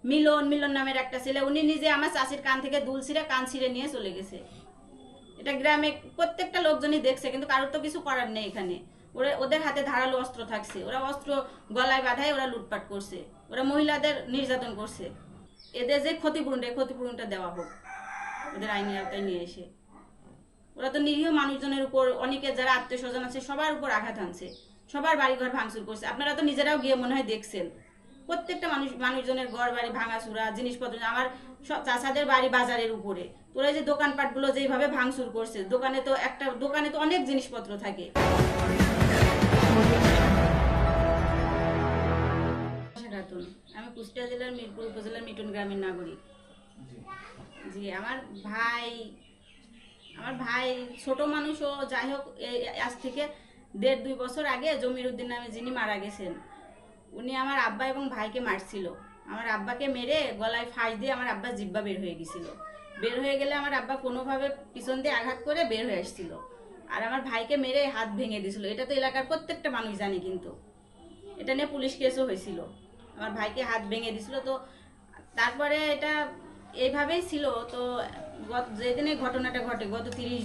মিলন মিলন নামের একটা ছেলে, উনি নিজে আমার চাষির কান থেকে দুল ছিঁড়ে কান ছিঁড়ে নিয়ে চলে গেছে। এটা গ্রামে প্রত্যেকটা লোকজনই দেখছে, কিন্তু কারোর তো কিছু করার নেই এখানে। ওদের হাতে ধারালো অস্ত্র থাকছে, ওরা অস্ত্র গলায় বাঁধায় ওরা লুটপাট করছে, ওরা মহিলাদের নির্যাতন করছে। এদের যে ক্ষতিপূরণটা দেওয়া হোক ওদের আইনের আওতায় নিয়ে এসে। ওরা তো নিরীহ মানুষজনের উপর, অনেকে যারা আত্মীয় স্বজন আছে সবার উপর আঘাত আনছে, সবার বাড়িঘর ভাঙচুর করছে। আপনারা তো নিজেরাও গিয়ে মনে হয় দেখছেন, প্রত্যেকটা মানুষজনের ঘর বাড়ি ভাঙাচুরা, জিনিসপত্র। আমার চাচাদের বাড়ি বাজারের উপরে, তোরা যে দোকানপাটগুলো যেভাবে ভাঙচুর করছে, দোকানে তো অনেক জিনিসপত্র থাকে। আমি কুষ্টিয়া জেলার মিরপুর উপজেলার মিটন গ্রামের নাগরিক। জি, আমার ভাই ছোট মানুষও, যাই হোক, আজ থেকে 1.5-2 বছর আগে জমির উদ্দিন নামে যিনি মারা গেছেন, উনি আমার আব্বা এবং ভাইকে মারছিল। আমার আব্বাকে মেরে গলায় ফাঁস দিয়ে আমার আব্বা জিব্বা বের হয়ে গেছিল। বের হয়ে গেলে আমার আব্বা কোনোভাবে পিছন দিয়ে আঘাত করে বের হয়ে আসছিল, আর আমার ভাইকে মেরে হাত ভেঙে দিয়েছিল। এটা তো এলাকার প্রত্যেকটা মানুষ জানে, কিন্তু এটা নিয়ে পুলিশ কেসও হয়েছিল। আমার ভাইকে হাত ভেঙে দিয়েছিল। তো তারপরে এটা এইভাবেই ছিল। তো যেদিনে ঘটনাটা ঘটে, গত 30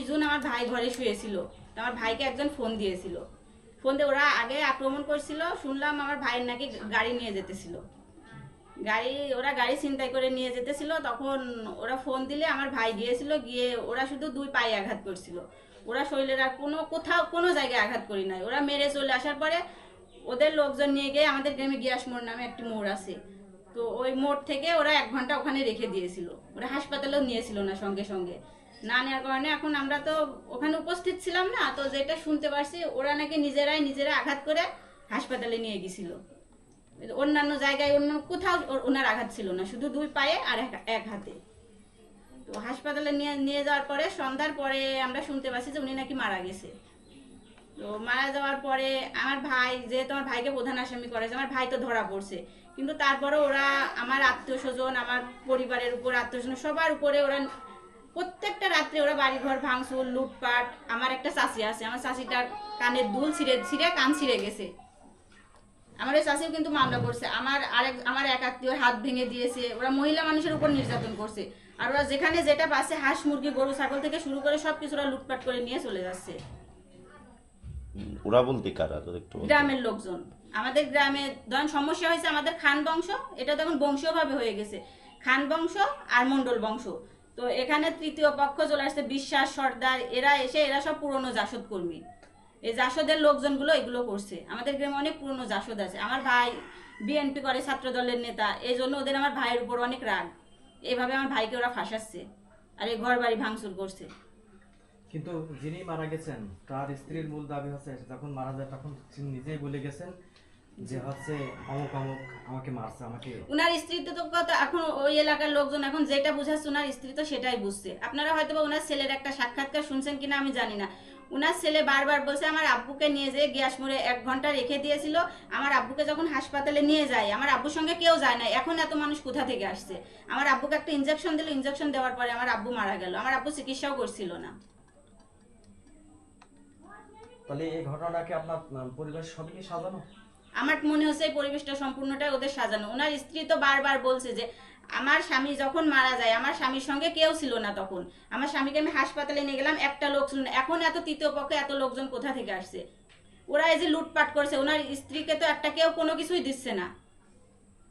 জুন আমার ভাই ঘরে শুয়েছিল। তো আমার ভাইকে একজন ফোন দিয়েছিল। ফোন দিয়ে ওরা আগে আক্রমণ করছিল, শুনলাম আমার ভাইয়ের নাকি গাড়ি নিয়ে যেতেছিল। ওরা গাড়ি ছিনতাই করে নিয়ে যেতেছিল। তখন ওরা ফোন দিলে আমার ভাই গিয়েছিল, গিয়ে ওরা শুধু 2 পায়ে আঘাত করছিল। ওরা শরীরের আর কোথাও কোনো জায়গায় আঘাত করি নাই। ওরা মেরে চলে আসার পরে ওদের লোকজন নিয়ে গিয়ে আমাদের গ্রামে গিয়াস মোড় নামে একটি মোড় আছে, তো ওই মোড় থেকে ওরা 1 ঘন্টা ওখানে রেখে দিয়েছিল। ওরা হাসপাতালেও নিয়েছিল না সঙ্গে সঙ্গে। না নেওয়ার কারণে এখন আমরা তো ওখানে উপস্থিত ছিলাম না, তো যেটা শুনতে পারছি ওরা নাকি নিজেরা আঘাত করে হাসপাতালে নিয়ে গেছিল। অন্যান্য জায়গায় অন্য কোথাও ওনার আঘাত ছিল না, শুধু 2 পায়ে আর এক হাতে। তো হাসপাতালে নিয়ে যাওয়ার পরে সন্ধ্যার পরে আমরা শুনতে পাচ্ছি যে উনি নাকি মারা গেছে। তো মারা যাওয়ার পরে আমার ভাই, যেহেতু আমার ভাইকে প্রধান আসামি করেছে, আমার ভাই তো ধরা পড়ছে, কিন্তু তারপরে ওরা আমার আত্মীয় স্বজন, আমার পরিবারের উপর, আত্মীয় স্বজন সবার উপরে ওরা প্রত্যেকটা রাত্রে ওরা বাড়িঘর ভাঙচুর, লুটপাট। আমার একটা চাচি আছে, আমার চাচিটার কানের দুল ছিঁড়ে কান ছিঁড়ে গেছে। আমার ওই চাচিও কিন্তু মামলা করছে। আমার এক আত্মীয় হাত ভেঙে দিয়েছে। ওরা মহিলা মানুষের উপর নির্যাতন করছে। আর ওরা যেখানে যেটা পাচ্ছে, হাঁস মুরগি গরু ছাগল থেকে শুরু করে সবকিছু ওরা লুটপাট করে নিয়ে চলে যাচ্ছে। ওরা বলতে কারা? একটু গ্রামের লোকজন। আমাদের গ্রামে ধরেন সমস্যা হয়েছে, আমাদের খান বংশ, এটা তখন বংশীয়ভাবে হয়ে গেছে, খান বংশ আর মন্ডল বংশ। তো এখানে তৃতীয় পক্ষ চলে আসছে, বিশ্বাস সর্দার, এরা সব পুরনো জাসদ কর্মী। এই জাসদের লোকজনগুলো এগুলো করছে। আমাদের গ্রামে অনেক পুরনো জাসদ আছে। আমার ভাই বিএনপি করে, ছাত্র দলের নেতা, এই জন্য ওদের আমার ভাইয়ের উপর অনেক রাগ। এইভাবে আমার ভাইকে ওরা ফাঁসাচ্ছে আর এই ঘর বাড়ি ভাঙচুর করছে। কিন্তু যিনি মারা গেছেন তার স্ত্রীর মূল দাবি হচ্ছে, যখন মারা যায় তখন তিনি নিজেই বলে গেছেন যে হচ্ছে অমুক অমুক আমাকে মারছে। উনার স্ত্রী তো কথা এখন ওই এলাকার লোকজন এখন যেটা বুঝাচ্ছে, উনার স্ত্রী তো সেটাই বুঝছে। আপনারা হয়তো বা উনার ছেলের একটা সাক্ষাৎকার শুনছেন কিনা আমি জানি না। উনার ছেলে বারবার বলছে আমার আব্বুকে নিয়ে যেয়ে গ্যাস মোড়ে 1 ঘন্টা রেখে দিয়েছিল। আমার আব্বুকে যখন হাসপাতালে নিয়ে যায়, আমার আব্বুর সঙ্গে কেউ যায় না। এখন এত মানুষ কোথা থেকে আসছে? আমার আব্বুকে একটা ইনজেকশন দিল, ইনজেকশন দেওয়ার পরে আমার আব্বু মারা গেল। আমার আব্বু চিকিৎসাও করছিল না। তাহলে এই ঘটনাটাকে আপনার পরিবার সবই সাজানো? আমার মনে হচ্ছে এই পরিবেশটা সম্পূর্ণটাই ওদের সাজানো। ওনার স্ত্রী তো বারবার বলছে যে আমার স্বামী যখন মারা যায়, আমার স্বামীর সঙ্গে কেউ ছিল না তখন। আমার স্বামীকে আমি হাসপাতালে নিয়ে গেলাম, একটা লোক ছিল না। এখন এত তৃতীয় পক্ষে এত লোকজন কোথা থেকে আসছে? ওরা এই যে লুটপাট করছে, ওনার স্ত্রীকে তো একটা কেউ কোনো কিছুই দিচ্ছে না।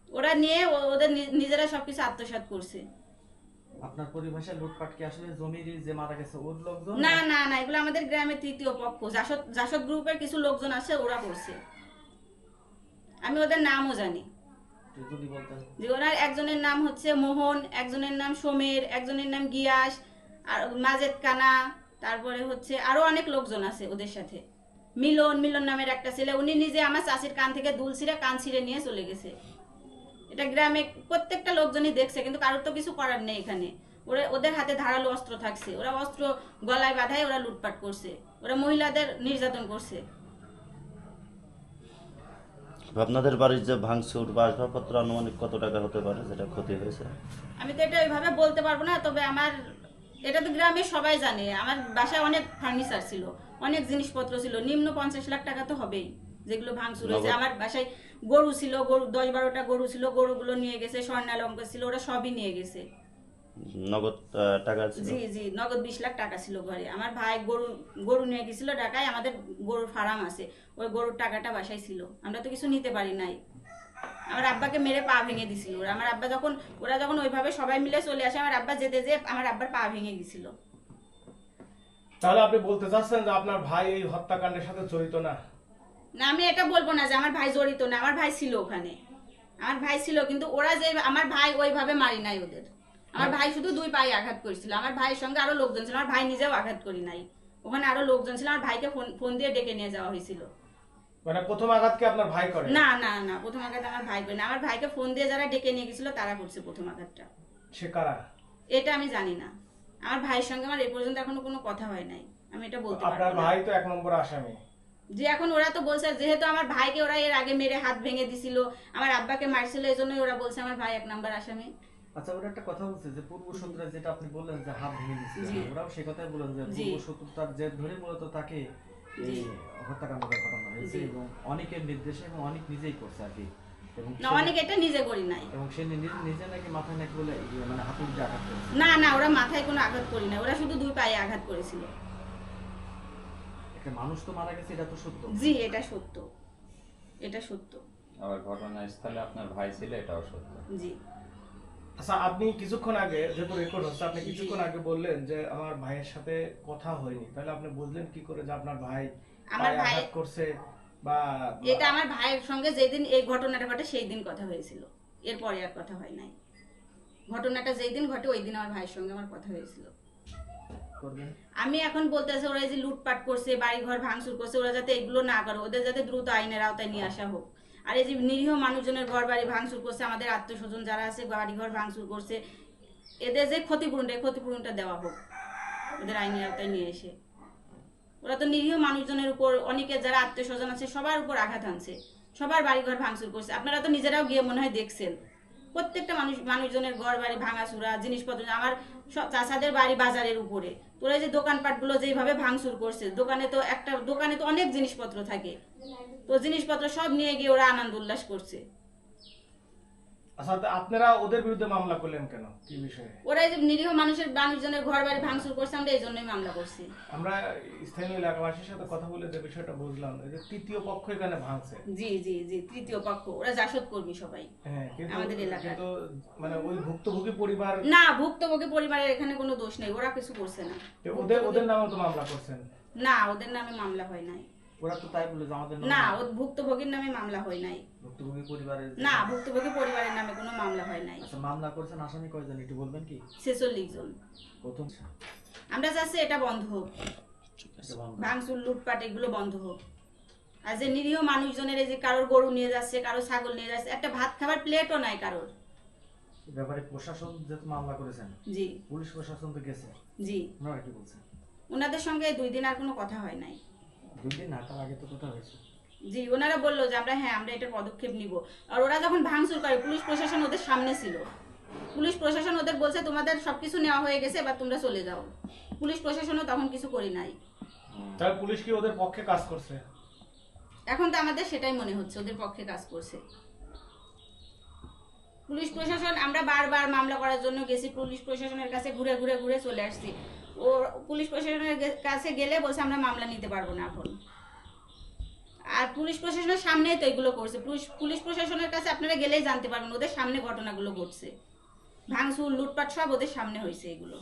ওরা নিয়ে ওদের নিজেরা সবকিছু আত্মসাৎ করছে। আপনার পরিভাষায় লুটপাট কি আসলে জমির যে মারা গেছে ওর লোকজন? না না না, এগুলো আমাদের গ্রামের তৃতীয় পক্ষ, জাসদ গ্রুপের কিছু লোকজন আছে, ওরা করছে। আমি ওদের নামও জানি। যদি বলতেন। যে ওনার একজনের নাম হচ্ছে মোহন, একজনের নাম সোমের, একজনের নাম গিয়াস, আর মাজেদ কানা, তারপরে হচ্ছে আরো অনেক লোকজন আছে ওদের সাথে। মিলন নামের একটা ছেলে, উনি নিজে আমার চাষির কান থেকে দুল ছিঁড়ে কান ছিঁড়ে নিয়ে চলে গেছে। এটা গ্রামে প্রত্যেকটা লোকজনই দেখছে, কিন্তু কারোর তো কিছু করার নেই এখানে। ওদের হাতে ধারালো অস্ত্র থাকছে, ওরা অস্ত্র গলায় বাঁধায় ওরা লুটপাট করছে, ওরা মহিলাদের নির্যাতন করছে। আপনাদের বাড়ির যে ভাঙচুর বা আসবাবপত্র আনুমানিক কত টাকা হতে পারে যেটা ক্ষতি হয়েছে? আমি তো এটা ওইভাবে বলতে পারবো না, তবে এটা তো গ্রামে সবাই জানে। আমার বাসায় অনেক ফার্নিচার ছিল, অনেক জিনিসপত্র ছিল, নিম্ন 50 লাখ টাকা তো হবেই যেগুলো ভাঙচুর হয়েছে। আমার বাসায় গরু ছিল, গরু 10-12টা গরু ছিল, গরুগুলো নিয়ে গেছে, স্বর্ণালঙ্কার ছিল, ওরা সবই নিয়ে গেছে। নগদ টাকা ছিল? জি জি, নগদ 20 লাখ টাকা ছিল ঘরে। আমার ভাই গরু নিয়ে গেছিল ঢাকায়, আমাদের গরুর ফার্ম আছে, ওই গরুর টাকাটা বাসায় ছিল, আমরা তো কিছু নিতে পারি নাই। আমার আব্বাকে মেরে পা ভেঙে দিছিল ওরা। আমার আব্বা ওরা যখন ওইভাবে সবাই মিলে চলে আসে, আমার আব্বা যেতে আমার আব্বার পা ভেঙে গেছিল। তাহলে আপনি বলতে চাচ্ছেন যে আপনার ভাই এই হত্যাকাণ্ডের সাথে জড়িত না? না, আমি এটা বলবো না যে আমার ভাই জড়িত না, আমার ভাই ছিল ওখানে, আমার ভাই ছিল, কিন্তু ওরা যে আমার ভাই ওইভাবে মারি নাই ওদের। আমার ভাই শুধু 2 পায়ে আঘাত করেছিল, আমার ভাইয়ের সঙ্গে আরো লোকজন ছিল, আমার ভাই নিজেও আঘাত করি নাই, ওখানে আরো লোকজন ছিল, আমার ভাইকে ফোন দিয়ে ডেকে নিয়ে যাওয়া হয়েছিল। মানে প্রথম আঘাত কি আপনার ভাই করে? না না না, প্রথম আঘাত আমার ভাই করে না, আমার ভাইকে ফোন দিয়ে যারা ডেকে নিয়ে গেছিল তারা করছে প্রথম আঘাতটা। সে কারা? এটা আমি জানি না, আমার ভাইয়ের সঙ্গে আমার এই পর্যন্ত এখনো কোনো কথা হয় নাই, আমি এটা বলতে পারবো আপনার না। ভাই তো 1 নম্বর আসামি। যে এখন ওরা তো বলছে যেহেতু আমার ভাইকে ওরা এর আগে মেরে হাত ভেঙে দিছিল, আমার আব্বাকে মারছিল, এই জন্যই ওরা বলছে আমার ভাই 1 নাম্বার আসামি। আচ্ছা, ওরা একটা কথা বলছে যে পূর্ব শত্রুতা, যেটা আপনি বললেন যে হাত ভেঙে দিচ্ছে, জি। ওরাও সে কথাই বলেন যে জি। পূর্ব শত্রুতার জের ধরে মূলত তাকে এই জি। হত্যাকাণ্ডটা ঘটানো হয়েছে, জি। এবং অনেকের নির্দেশে, এবং অনেক নিজেই করছে আর কি। এবং না, অনেক এটা নিজে করি নাই। এবং সে নিজে নাকি মাথায় নাকি বলে মানে হাতুড়ি দিয়ে আঘাত করেছে। না না, ওরা মাথায় কোনো আঘাত করি না, ওরা শুধু 2 পায়ে আঘাত করেছিল। একটা মানুষ তো মারা গেছে, এটা তো সত্য। জি, এটা সত্য, এটা সত্য। আবার ঘটনাস্থলে আপনার ভাই ছিল, এটাও সত্য। জি। আচ্ছা, আপনি কিছুক্ষণ আগে, যেহেতু রেকর্ড হচ্ছে, আপনি কিছুক্ষণ আগে বললেন যে আমার ভাইয়ের সাথে কথা হয়নি, তাহলে আপনি বুঝলেন কি করে যে আপনার ভাই আমার পায়ে ভাই- আঘাত করছে? বা এটা আমার ভাইয়ের সঙ্গে যেদিন এই ঘটনাটা ঘটে সেই দিন কথা হয়েছিল, এরপরে আর কথা হয় নাই। ঘটনাটা যেই দিন ঘটে ওই দিন আমার ভাইয়ের সঙ্গে আমার কথা হয়েছিল। করবেন। আমি এখন বলতেছি ওরা এই যে লুটপাট করছে, বাড়ি ঘর ভাঙচুর করছে, ওরা যাতে এগুলো না করে, ওদের যাতে দ্রুত আইনের আওতায় নিয়ে আসা হোক। আর এই যে নিরীহ মানুষজনের ঘর বাড়ি ভাঙচুর করছে, আমাদের আত্মীয় স্বজন যারা আছে বাড়ি ঘর ভাঙচুর করছে, এদের যে ক্ষতিপূরণটা দেওয়া হোক ওদের আইনের আওতায় নিয়ে এসে। ওরা তো নিরীহ মানুষজনের উপর, অনেকে যারা আত্মীয় স্বজন আছে সবার উপর আঘাত আনছে, সবার বাড়িঘর ভাঙচুর করছে। আপনারা তো নিজেরাও গিয়ে মনে হয় দেখছেন, প্রত্যেকটা মানুষজনের ঘর বাড়ি ভাঙাচুরা, জিনিসপত্র। আমার সব চাচাদের বাড়ি বাজারের উপরে, তোরা যে দোকানপাটগুলো যেভাবে ভাঙচুর করছে, দোকানে তো অনেক জিনিসপত্র থাকে, তো জিনিসপত্র সব নিয়ে গিয়ে ওরা আনন্দ উল্লাস করছে। আচ্ছা, তা আপনারা ওদের বিরুদ্ধে মামলা করলেন কেন, কি বিষয়ে? ওরা এই যে নিরীহ মানুষজনের ঘর বাড়ি ভাঙচুর করছে, আমরা এই জন্যই মামলা করছি। আমরা স্থানীয় এলাকাবাসীর সাথে কথা বলে যে বিষয়টা বুঝলাম, এই যে তৃতীয় পক্ষ এখানে ভাঙছে। জি জি জি, তৃতীয় পক্ষ, ওরা জাসদ কর্মী সবাই হ্যাঁ, কিন্তু আমাদের এলাকার। কিন্তু মানে ওই ভুক্তভোগী পরিবার, না, ভুক্তভোগী পরিবারের এখানে কোনো দোষ নেই, ওরা কিছু করছে না। ওদের নামে তো মামলা করছেন? না, ওদের নামে মামলা হয় নাই। ওরা তো তাই বলে যে আমাদের না, ও ভুক্তভোগীর নামে মামলা হয় নাই। ভুক্তভোগী পরিবারের না, ভুক্তভোগী পরিবারের নামে কোনো মামলা হয় নাই। আচ্ছা, মামলা করেছেন আসামি কয়জন একটু বলবেন কি? 46 জন। প্রথম আমরা চাচ্ছি এটা বন্ধ হোক, এটা বন্ধ। ভাঙচুর লুটপাট এগুলো বন্ধ হোক। আর যে নিরীহ মানুষজনের এই যে কারোর গরু নিয়ে যাচ্ছে, কারো ছাগল নিয়ে যাচ্ছে, একটা ভাত খাবার প্লেটও নাই কারোর। এই ব্যাপারে প্রশাসন যেহেতু মামলা করেছেন, জি পুলিশ প্রশাসন তো গেছে, জি, ওনারা কি বলছেন? ওনাদের সঙ্গে 2 দিন আর কোনো কথা হয় নাই। 2 দিন না, তার আগে তো কথা হয়েছে। জি, ওনারা বললো যে আমরা এটার পদক্ষেপ নিব। আর ওরা যখন ভাঙচুর করে, পুলিশ প্রশাসন ওদের সামনে ছিল, পুলিশ প্রশাসন ওদের বলছে তোমাদের সবকিছু নেওয়া হয়ে গেছে, এবার তোমরা চলে যাও। পুলিশ প্রশাসনও তখন কিছু করি নাই। তাহলে পুলিশ কি ওদের পক্ষে কাজ করছে? এখন তো আমাদের সেটাই মনে হচ্ছে ওদের পক্ষে কাজ করছে পুলিশ প্রশাসন। আমরা বারবার মামলা করার জন্য গেছি, পুলিশ প্রশাসনের কাছে ঘুরে চলে আসছি। ও পুলিশ প্রশাসনের কাছে গেলে বলছে আমরা মামলা নিতে পারবো না এখন। আর পুলিশ প্রশাসনের সামনেই তো এগুলো করছে। পুলিশ প্রশাসনের কাছে আপনারা গেলেই জানতে পারবেন, ওদের সামনে ঘটনাগুলো ঘটছে, ভাঙচুর লুটপাট সব ওদের সামনে হয়েছে এগুলো।